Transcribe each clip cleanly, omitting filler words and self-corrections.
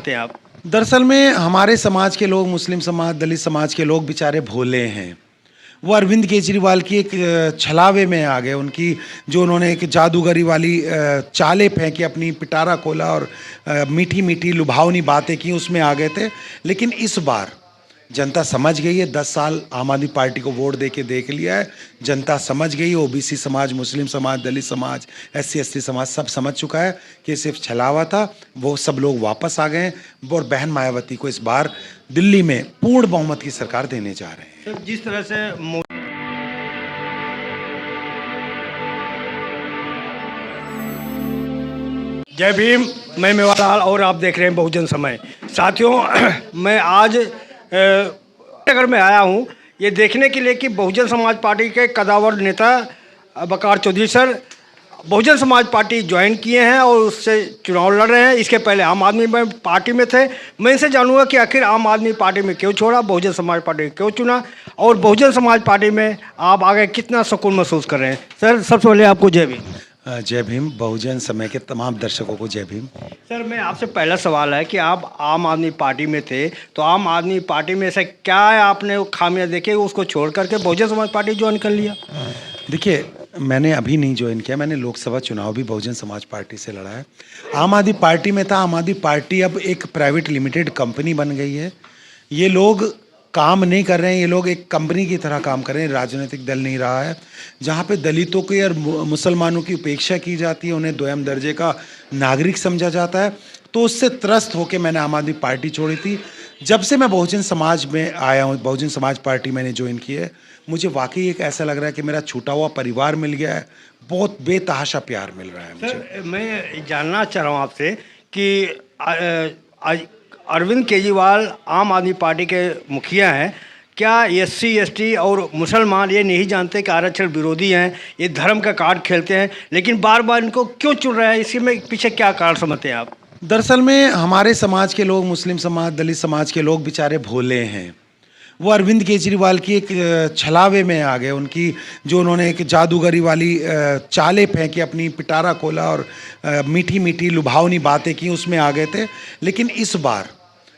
समझते हैं आप? दरअसल में हमारे समाज के लोग, मुस्लिम समाज, दलित समाज के लोग बेचारे भोले हैं। वो अरविंद केजरीवाल की एक छलावे में आ गए। उनकी जो उन्होंने एक जादूगरी वाली चालें फेंकी, अपनी पिटारा खोला और मीठी मीठी लुभावनी बातें की, उसमें आ गए थे। लेकिन इस बार जनता समझ गई है। 10 साल आम आदमी पार्टी को वोट दे के देख लिया है। जनता समझ गई है। ओबीसी समाज, मुस्लिम समाज, दलित समाज, एससी एसटी समाज सब समझ चुका है कि सिर्फ छलावा था। वो सब लोग वापस आ गए हैं और बहन मायावती को इस बार दिल्ली में पूर्ण बहुमत की सरकार देने जा रहे हैं। सर, जिस तरह से जय भीम, मैं मेवालाल और आप देख रहे हैं बहुजन समय। साथियों, मैं आज नगर में आया हूं ये देखने के लिए कि बहुजन समाज पार्टी के कदावर नेता वकार Chaudhary sir Bahujan Samaj party join किए हैं और उससे चुनाव लड़ रहे हैं। इसके पहले आम आदमी पार्टी में थे। मैं इनसे जानूंगा कि आखिर आम आदमी पार्टी में क्यों छोड़ा, बहुजन समाज पार्टी क्यों चुना और बहुजन समाज पार्टी में आप आगे कितना सुकून महसूस कर रहे हैं। सर, सबसे पहले आपको जय भीम। जय भीम। बहुजन समय के तमाम दर्शकों को जय भीम। सर, मैं आपसे पहला सवाल है कि आप आम आदमी पार्टी में थे, तो आम आदमी पार्टी में ऐसा क्या है आपने खामियां देखे उसको छोड़ करके बहुजन समाज पार्टी ज्वाइन कर लिया? देखिए, मैंने अभी नहीं ज्वाइन किया। मैंने लोकसभा चुनाव भी बहुजन समाज पार्टी से लड़ा है। आम आदमी पार्टी में था। आम आदमी पार्टी अब एक प्राइवेट लिमिटेड कंपनी बन गई है। ये लोग काम नहीं कर रहे हैं। ये लोग एक कंपनी की तरह काम कर रहे हैं। राजनीतिक दल नहीं रहा है जहाँ पे दलितों की और मुसलमानों की उपेक्षा की जाती है, उन्हें दोयम दर्जे का नागरिक समझा जाता है। तो उससे त्रस्त होकर मैंने आम आदमी पार्टी छोड़ी थी। जब से मैं बहुजन समाज में आया हूँ, बहुजन समाज पार्टी मैंने ज्वाइन की है, मुझे वाकई एक ऐसा लग रहा है कि मेरा छूटा हुआ परिवार मिल गया है। बहुत बेतहाशा प्यार मिल रहा है मुझे। सर, मैं जानना चाह रहा हूँ आपसे कि अरविंद केजरीवाल आम आदमी पार्टी के मुखिया हैं। क्या एससी एसटी और मुसलमान ये नहीं जानते कि आरक्षण विरोधी हैं, ये धर्म का कार्ड खेलते हैं, लेकिन बार बार इनको क्यों चुन रहे हैं? इसी में पीछे क्या कारण समझते हैं आप? दरअसल में हमारे समाज के लोग, मुस्लिम समाज, दलित समाज के लोग बेचारे भोले हैं। वो अरविंद केजरीवाल की एक छलावे में आ गए। उनकी जो उन्होंने एक जादूगरी वाली चालें फेंकी, अपनी पिटारा खोला और मीठी मीठी लुभावनी बातें की, उसमें आ गए थे। लेकिन इस बार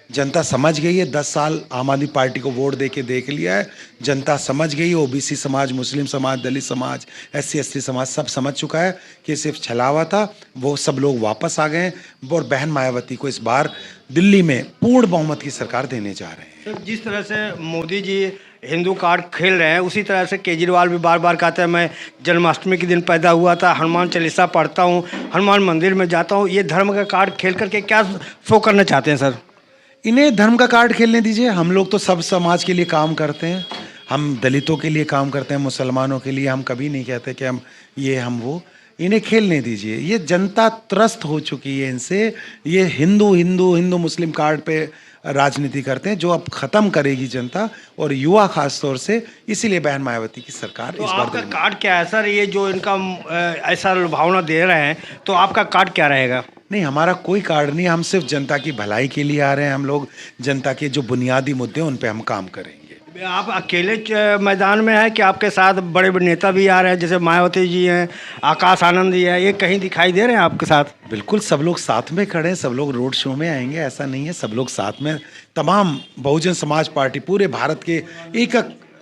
जनता समझ गई है। 10 साल आम आदमी पार्टी को वोट दे के देख लिया है। जनता समझ गई है। ओबीसी समाज, मुस्लिम समाज, दलित समाज, एससी एसटी समाज सब समझ चुका है कि सिर्फ छलावा था। वो सब लोग वापस आ गए हैं और बहन मायावती को इस बार दिल्ली में पूर्ण बहुमत की सरकार देने जा रहे हैं। सर, जिस तरह से मोदी जी हिंदू कार्ड खेल रहे हैं, उसी तरह से केजरीवाल भी बार बार कहते हैं मैं जन्माष्टमी के दिन पैदा हुआ था, हनुमान चालीसा पढ़ता हूँ, हनुमान मंदिर में जाता हूँ। ये धर्म का कार्ड खेल करके क्या शो करना चाहते हैं सर? इन्हें धर्म का कार्ड खेलने दीजिए। हम लोग तो सब समाज के लिए काम करते हैं। हम दलितों के लिए काम करते हैं, मुसलमानों के लिए। हम कभी नहीं कहते कि हम ये हम वो। इन्हें खेलने दीजिए। ये जनता त्रस्त हो चुकी है इनसे। ये हिंदू हिंदू हिंदू मुस्लिम कार्ड पे राजनीति करते हैं, जो अब खत्म करेगी जनता और युवा खास तौर से। इसीलिए बहन मायावती की सरकार तो इस बार आपका कार्ड क्या है सर? ये जो इनका ऐसा लुभावना दे रहे हैं, तो आपका कार्ड क्या रहेगा? नहीं, हमारा कोई कार्ड नहीं। हम सिर्फ जनता की भलाई के लिए आ रहे हैं। हम लोग जनता के जो बुनियादी मुद्दे हैं उन पे हम काम करेंगे। आप अकेले मैदान में हैं कि आपके साथ बड़े बड़े नेता भी आ रहे हैं, जैसे मायावती जी हैं, आकाश आनंद जी हैं, ये कहीं दिखाई दे रहे हैं आपके साथ? बिल्कुल, सब लोग साथ में खड़े हैं। सब लोग रोड शो में आएंगे, ऐसा नहीं है। सब लोग साथ में। तमाम बहुजन समाज पार्टी पूरे भारत के एक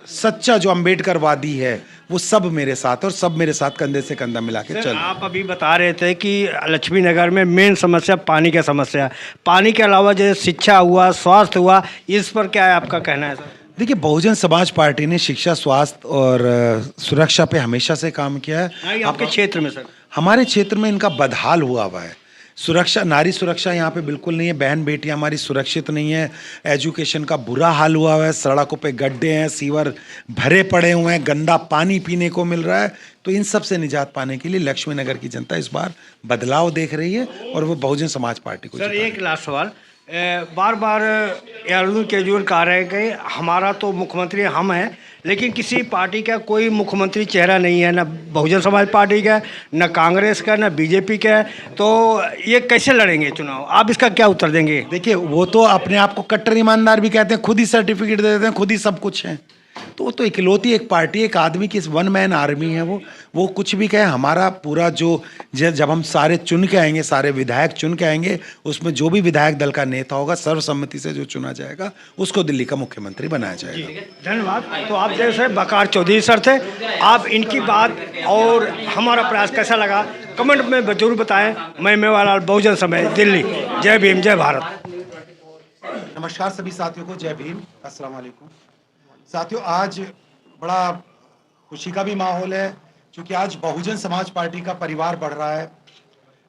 सच्चा जो अम्बेडकरवादी है वो सब मेरे साथ, और सब मेरे साथ कंधे से कंधा मिला के चल। आप अभी बता रहे थे कि लक्ष्मी नगर में मेन समस्या पानी का समस्या, पानी के अलावा जैसे शिक्षा हुआ, स्वास्थ्य हुआ, इस पर क्या है आपका कहना है सर? देखिए, बहुजन समाज पार्टी ने शिक्षा, स्वास्थ्य और सुरक्षा पे हमेशा से काम किया है। आपके क्षेत्र में सर? हमारे क्षेत्र में इनका बदहाल हुआ है। सुरक्षा, नारी सुरक्षा यहाँ पे बिल्कुल नहीं है। बहन बेटियाँ हमारी सुरक्षित नहीं है। एजुकेशन का बुरा हाल हुआ है। सड़कों पे गड्ढे हैं, सीवर भरे पड़े हुए हैं, गंदा पानी पीने को मिल रहा है। तो इन सब से निजात पाने के लिए लक्ष्मी नगर की जनता इस बार बदलाव देख रही है और वो बहुजन समाज पार्टी को। सर, एक लास्ट सवाल। बार बार अरविंद केजरीवाल कह रहे हैं कि हमारा तो मुख्यमंत्री हम हैं, लेकिन किसी पार्टी का कोई मुख्यमंत्री चेहरा नहीं है, ना बहुजन समाज पार्टी का, ना कांग्रेस का, ना बीजेपी का। तो ये कैसे लड़ेंगे चुनाव? आप इसका क्या उत्तर देंगे? देखिए, वो तो अपने आप को कट्टर ईमानदार भी कहते हैं, खुद ही सर्टिफिकेट दे देते हैं, खुद ही सब कुछ है। तो वो तो इकलौती एक पार्टी, एक आदमी की वन मैन आर्मी है वो कुछ भी कहे। हमारा पूरा जब हम सारे चुन के आएंगे, सारे विधायक चुन के आएंगे, उसमें जो भी विधायक दल का नेता होगा सर्वसम्मति से जो चुना जाएगा उसको दिल्ली का मुख्यमंत्री बनाया जाएगा। धन्यवाद। तो आप जैसे बकार चौधरी सर थे, आप इनकी बात और हमारा प्रयास कैसा लगा कमेंट में जरूर बताएं। मैं मेवालाल, बहुजन समाज, दिल्ली। जय भीम, जय भारत। नमस्कार सभी साथियों को, जय भीम, अस्सलाम वालेकुम। साथियों, आज बड़ा खुशी का भी माहौल है क्योंकि आज बहुजन समाज पार्टी का परिवार बढ़ रहा है।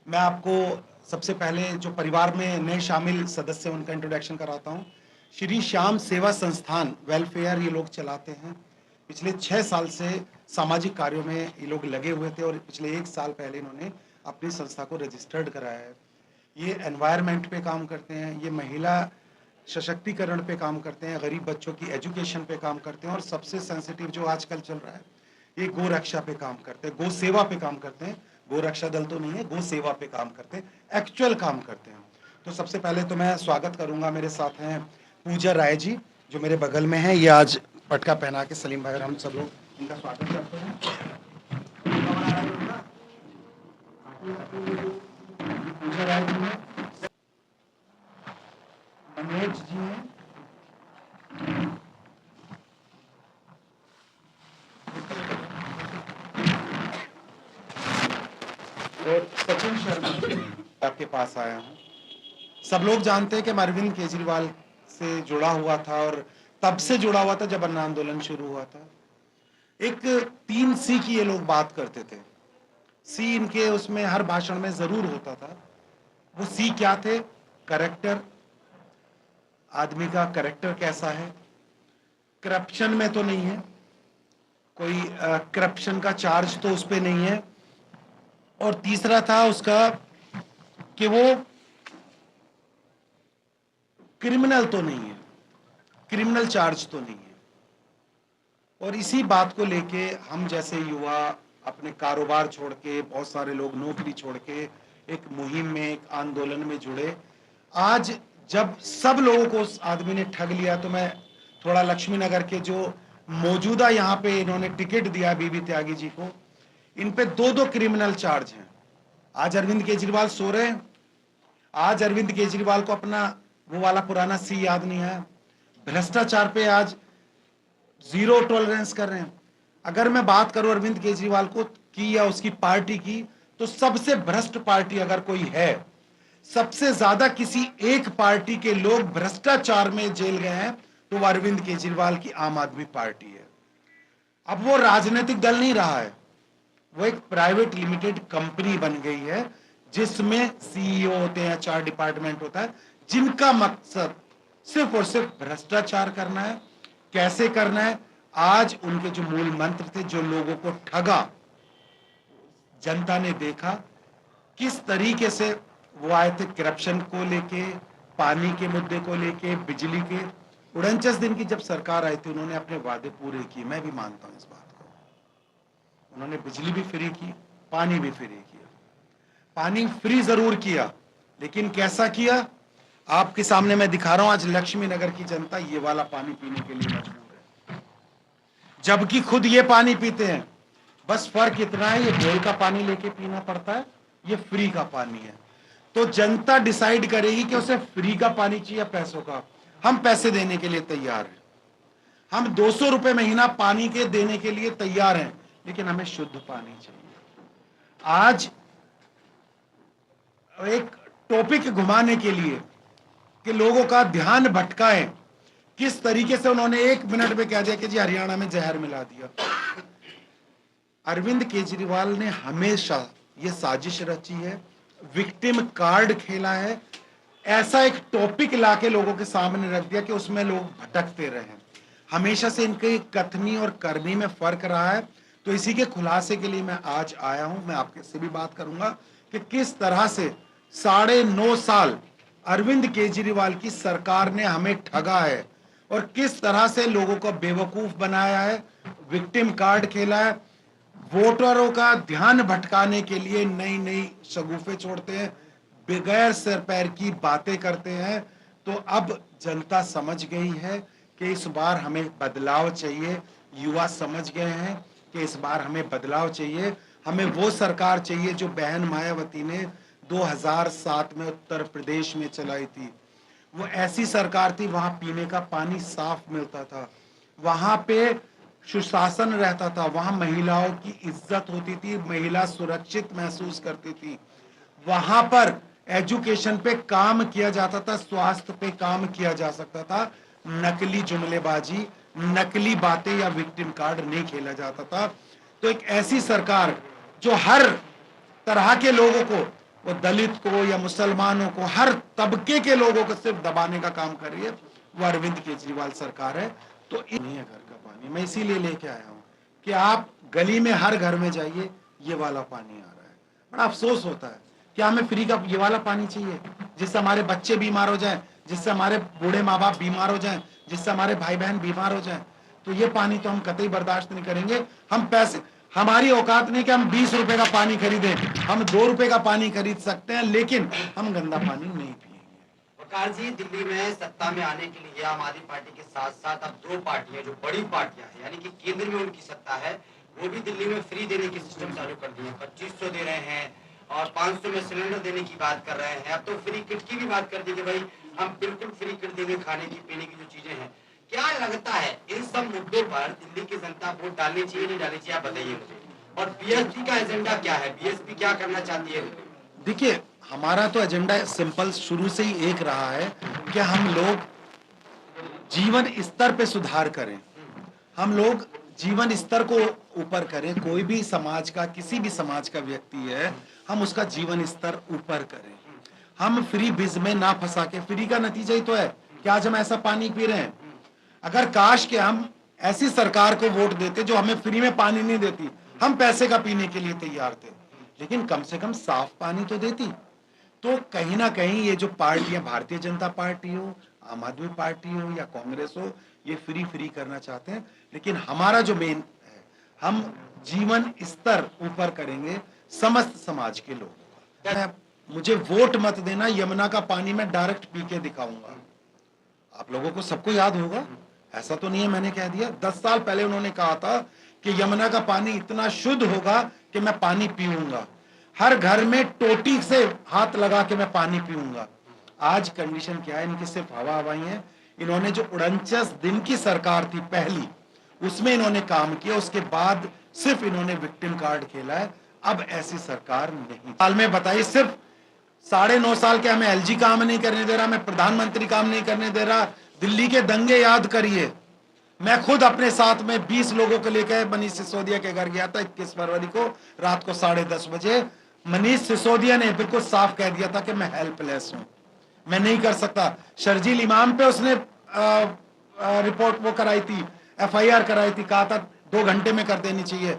मैं आपको सबसे पहले जो परिवार में नए शामिल सदस्य हैं उनका इंट्रोडक्शन कराता हूं। श्री श्याम सेवा संस्थान वेलफेयर ये लोग चलाते हैं। पिछले 6 साल से सामाजिक कार्यों में ये लोग लगे हुए थे और पिछले 1 साल पहले इन्होंने अपनी संस्था को रजिस्टर्ड कराया है। ये एनवायरनमेंट पे काम करते हैं, ये महिला सशक्तिकरण पे काम करते हैं, गरीब बच्चों की एजुकेशन पे काम करते हैं और सबसे सेंसिटिव जो आजकल चल रहा है ये गो रक्षा पे काम करते हैं, गो सेवा पे काम करते हैं। गो रक्षा दल तो नहीं है, गो सेवा पे काम करते हैं, एक्चुअल काम करते हैं। तो सबसे पहले तो मैं स्वागत करूंगा, मेरे साथ हैं पूजा राय जी जो मेरे बगल में है। ये आज पटका पहना के सलीम भाई और हम सब लोग इनका स्वागत करते हैं। पूजा राय जी हैं, मनोज जी हैं, और सचिन शर्मा आपके पास आया हूं। सब लोग जानते हैं कि मैं अरविंद केजरीवाल से जुड़ा हुआ था और तब से जुड़ा हुआ था जब अन्ना आंदोलन शुरू हुआ था। एक 3 सी की ये लोग बात करते थे। सी इनके उसमें हर भाषण में जरूर होता था। वो सी क्या थे? करेक्टर, आदमी का करेक्टर कैसा है, करप्शन में तो नहीं है, कोई करप्शन का चार्ज तो उस पर नहीं है, और तीसरा था उसका कि वो क्रिमिनल तो नहीं है, क्रिमिनल चार्ज तो नहीं है। और इसी बात को लेके हम जैसे युवा अपने कारोबार छोड़ के, बहुत सारे लोग नौकरी छोड़ के एक मुहिम में, एक आंदोलन में जुड़े। आज जब सब लोगों को उस आदमी ने ठग लिया तो मैं थोड़ा लक्ष्मी नगर के जो मौजूदा यहाँ पे इन्होंने टिकट दिया बीबी त्यागी जी को, इन पे 2-2 क्रिमिनल चार्ज हैं। आज अरविंद केजरीवाल सो रहे हैं। आज अरविंद केजरीवाल को अपना वो वाला पुराना सी याद नहीं है। भ्रष्टाचार पे आज 0 टॉलरेंस कर रहे हैं। अगर मैं बात करूं अरविंद केजरीवाल को की या उसकी पार्टी की, तो सबसे भ्रष्ट पार्टी अगर कोई है, सबसे ज्यादा किसी एक पार्टी के लोग भ्रष्टाचार में जेल गए हैं तो वो अरविंद केजरीवाल की आम आदमी पार्टी है। अब वो राजनीतिक दल नहीं रहा है, वो एक प्राइवेट लिमिटेड कंपनी बन गई है जिसमें सीईओ होते हैं, 4 डिपार्टमेंट होता है, जिनका मकसद सिर्फ और सिर्फ भ्रष्टाचार करना है। कैसे करना है? आज उनके जो मूल मंत्र थे, जो लोगों को ठगा, जनता ने देखा किस तरीके से वो आए थे करप्शन को लेके, पानी के मुद्दे को लेके, बिजली के। 49 दिन की जब सरकार आई थी उन्होंने अपने वादे पूरे किए, मैं भी मानता हूं इस बात को। उन्होंने बिजली भी फ्री की, पानी भी फ्री किया। पानी फ्री जरूर किया, लेकिन कैसा किया आपके सामने मैं दिखा रहा हूं। आज लक्ष्मी नगर की जनता ये वाला पानी पीने के लिए मजबूर है, जबकि खुद ये पानी पीते हैं। बस फर्क इतना है, ये बोल का पानी लेके पीना पड़ता है, ये फ्री का पानी है। तो जनता डिसाइड करेगी कि उसे फ्री का पानी चाहिए, पैसों का। हम पैसे देने के लिए तैयार हैं, हम 200 रुपए महीना पानी के देने के लिए तैयार हैं, लेकिन हमें शुद्ध पानी चाहिए। आज एक टॉपिक घुमाने के लिए कि लोगों का ध्यान भटकाए, किस तरीके से उन्होंने 1 मिनट में कह दिया कि जी हरियाणा में जहर मिला दिया। अरविंद केजरीवाल ने हमेशा ये साजिश रची है, विक्टिम कार्ड खेला है, ऐसा एक टॉपिक लाके लोगों के सामने रख दिया कि उसमें लोग भटकते रहे। हमेशा से इनके कथनी और करनी में फर्क रहा है। तो इसी के खुलासे के लिए मैं आज आया हूं। मैं आपके से भी बात करूंगा कि किस तरह से 9.5 साल अरविंद केजरीवाल की सरकार ने हमें ठगा है और किस तरह से लोगों को बेवकूफ बनाया है, विक्टिम कार्ड खेला है, वोटरों का ध्यान भटकाने के लिए नई नई शगुफे छोड़ते हैं, बगैर सिर पैर की बातें करते हैं। तो अब जनता समझ गई है कि इस बार हमें बदलाव चाहिए, युवा समझ गए हैं कि इस बार हमें बदलाव चाहिए। हमें वो सरकार चाहिए जो बहन मायावती ने 2007 में उत्तर प्रदेश में चलाई थी। वो ऐसी सरकार थी, वहां पीने का पानी साफ मिलता था, वहां पे सुशासन रहता था, वहां महिलाओं की इज्जत होती थी, महिला सुरक्षित महसूस करती थी, वहां पर एजुकेशन पे काम किया जाता था, स्वास्थ्य पे काम किया जा सकता था, नकली जुमलेबाजी, नकली बातें या विक्टिम कार्ड नहीं खेला जाता था। तो एक ऐसी सरकार जो हर तरह के लोगों को, वो दलित को या मुसलमानों को, हर तबके के लोगों को सिर्फ दबाने का काम कर रही है, वो अरविंद केजरीवाल सरकार है। तो नहीं है घर का पानी, मैं इसीलिए लेके आया हूं कि आप गली में हर घर में जाइए, ये वाला पानी आ रहा है। बड़ा अफसोस होता है कि हमें फ्री का ये वाला पानी चाहिए, जिससे हमारे बच्चे बीमार हो जाएं, जिससे हमारे बूढ़े माँ बाप बीमार हो जाएं, जिससे हमारे भाई बहन बीमार हो जाएं। तो ये पानी तो हम कतई बर्दाश्त नहीं करेंगे। हम पैसे, हमारी औकात नहीं कि हम 20 रुपए का पानी खरीदें, हम 2 रुपए का पानी खरीद सकते हैं, लेकिन हम गंदा पानी नहीं पिएंगे। वकार जी, दिल्ली में सत्ता में आने के लिए आम आदमी पार्टी के साथ साथ अब दो पार्टियां जो बड़ी पार्टियां हैं, यानी कि केंद्र में उनकी सत्ता है, वो भी दिल्ली में फ्री देने की सिस्टम चालू कर दिए। 2500 दे रहे हैं और 500 में सिलेंडर देने की बात कर रहे हैं। अब तो फ्री किट की भी बात कर दी कि भाई हम बिल्कुल फ्री किट देंगे, खाने की पीने की जो चीजें हैं। क्या लगता है इन सब मुद्दों पर दिल्ली की जनता वोट डालनी चाहिए नहीं डालनी चाहिए, आप बताइए मुझे। और बीएसपी का एजेंडा क्या है, बीएसपी क्या करना चाहती है? देखिए, हमारा तो एजेंडा सिंपल शुरू से ही एक रहा है कि हम लोग जीवन स्तर पे सुधार करें, हम लोग जीवन स्तर को ऊपर करें। कोई भी समाज का, किसी भी समाज का व्यक्ति है, हम उसका जीवन स्तर ऊपर करें। हम फ्री बिज में ना फंसा के, फ्री का नतीजा ही तो है कि आज हम ऐसा पानी पी रहे हैं। अगर काश के हम ऐसी सरकार को वोट देते जो हमें फ्री में पानी नहीं देती, हम पैसे का पीने के लिए तैयार थे, लेकिन कम से कम साफ पानी तो देती। तो कहीं ना कहीं ये जो पार्टियां, भारतीय जनता पार्टी हो, आम आदमी पार्टी हो या कांग्रेस हो, ये फ्री फ्री करना चाहते हैं। लेकिन हमारा जो मेन है, हम जीवन स्तर ऊपर करेंगे समस्त समाज के लोगों का। मुझे वोट मत देना, यमुना का पानी मैं डायरेक्ट पी के दिखाऊंगा। आप लोगों को सबको याद होगा, ऐसा तो नहीं है मैंने कह दिया। 10 साल पहले उन्होंने कहा था कि यमुना का पानी इतना शुद्ध होगा कि मैं पानी पीऊंगा, हर घर में टोटी से हाथ लगा के मैं पानी पीऊंगा। आज कंडीशन क्या है, इनकी सिर्फ हवा हवाई है। इन्होंने जो 49 दिन की सरकार थी पहली, उसमें इन्होंने काम किया, उसके बाद सिर्फ इन्होंने विक्टिम कार्ड खेला है। अब ऐसी सरकार नहीं। साल में बताइए, सिर्फ 9.5 साल के हमें एलजी काम नहीं करने दे रहा, हमें प्रधानमंत्री काम नहीं करने दे रहा। दिल्ली के दंगे याद करिए, मैं खुद अपने साथ में 20 लोगों को लेकर मनीष सिसोदिया के घर गया था 21 फरवरी को रात को 10:30 बजे। मनीष सिसोदिया ने बिल्कुल साफ कह दिया था कि मैं हेल्पलेस हूं, मैं नहीं कर सकता। शर्जील इमाम पे उसने रिपोर्ट वो कराई थी, एफआईआर कराई थी, कहा था 2 घंटे में कर देनी चाहिए।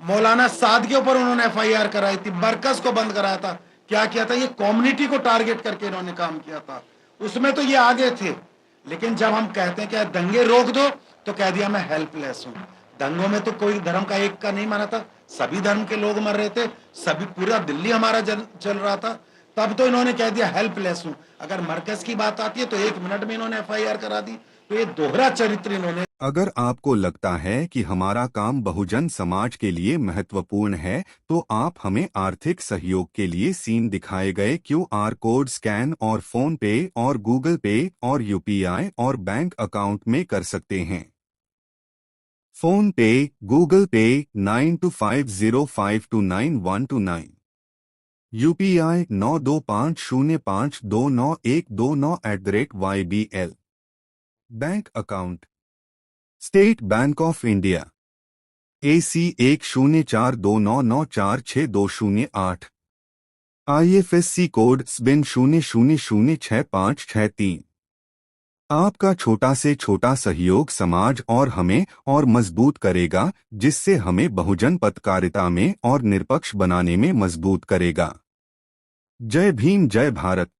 मौलाना साद के ऊपर उन्होंने एफआईआर कराई थी, बरकस को बंद कराया था। क्या किया था, ये कम्युनिटी को टारगेट करके इन्होंने काम किया था, उसमें तो ये आगे थे। लेकिन जब हम कहते हैं कि दंगे रोक दो, तो कह दिया मैं हेल्पलेस हूं। दंगों में तो कोई धर्म का एक का नहीं मारा था, सभी धर्म के लोग मर रहे थे, सभी, पूरा दिल्ली हमारा चल रहा था, तब तो इन्होंने कह दिया हेल्पलेस हूं। अगर मरकज की बात आती है तो 1 मिनट में इन्होंने एफआईआर करा दी। तो ये दोहरा चरित्र इन्होंने। अगर आपको लगता है कि हमारा काम बहुजन समाज के लिए महत्वपूर्ण है, तो आप हमें आर्थिक सहयोग के लिए सीन दिखाए गए QR कोड स्कैन और फोन पे और गूगल पे और UPI और बैंक अकाउंट में कर सकते हैं। फोन पे, गूगल पे 9250529129, UPI 9250529129@YBL। Bank account state bank of India AC 1042994628, IFSC code SBIN 00066563। आपका छोटा से छोटा सहयोग समाज और हमें और मजबूत करेगा, जिससे हमें बहुजन पत्रकारिता में और निष्पक्ष बनाने में मजबूत करेगा। जय भीम, जय भारत।